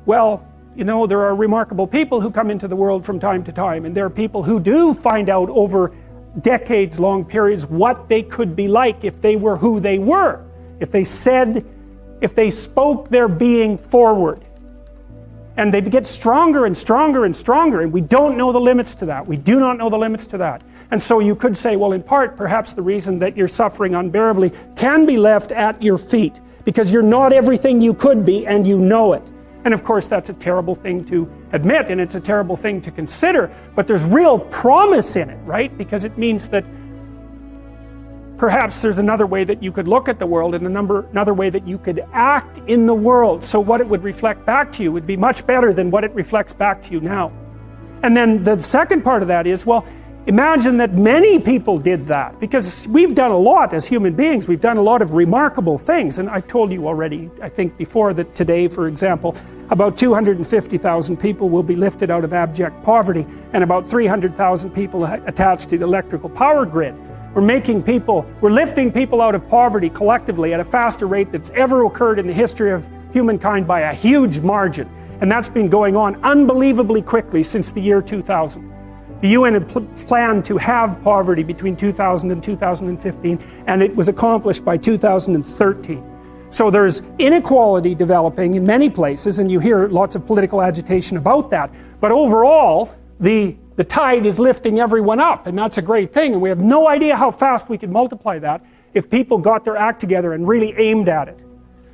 well, you know, there are remarkable people who come into the world from time to time, and there are people who do find out over decades long periods what they could be like if they were who they were, if they spoke their being forward. And they get stronger and stronger and stronger, and we don't know the limits to that. We do not know the limits to that. And so you could say, well, in part, perhaps the reason that you're suffering unbearably can be left at your feet, because you're not everything you could be, and you know it. And of course, that's a terrible thing to admit, and it's a terrible thing to consider, but there's real promise in it, right? Because it means that perhaps there's another way that you could look at the world, and another way that you could act in the world, so what it would reflect back to you would be much better than what it reflects back to you now. And then the second part of that is, well, imagine that many people did that, because we've done a lot as human beings. We've done a lot of remarkable things, and I've told you already, I think before, that today, for example, about 250,000 people will be lifted out of abject poverty, and about 300,000 people attached to the electrical power grid. We're lifting people out of poverty collectively at a faster rate that's ever occurred in the history of humankind by a huge margin. And that's been going on unbelievably quickly since the year 2000. The UN had planned to have poverty between 2000 and 2015, and it was accomplished by 2013. So there's inequality developing in many places, and you hear lots of political agitation about that. But overall, the tide is lifting everyone up, and that's a great thing. And we have no idea how fast we could multiply that if people got their act together and really aimed at it.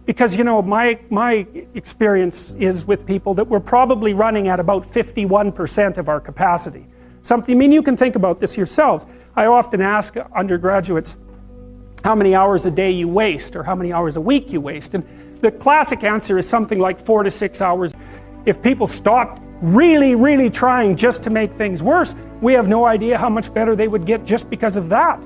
Because, you know, my experience is with people that we're probably running at about 51% of our capacity. I mean, you can think about this yourselves. I often ask undergraduates how many hours a day you waste, or how many hours a week you waste. And the classic answer is something like 4 to 6 hours. If people stopped really trying just to make things worse, we have no idea how much better they would get just because of that.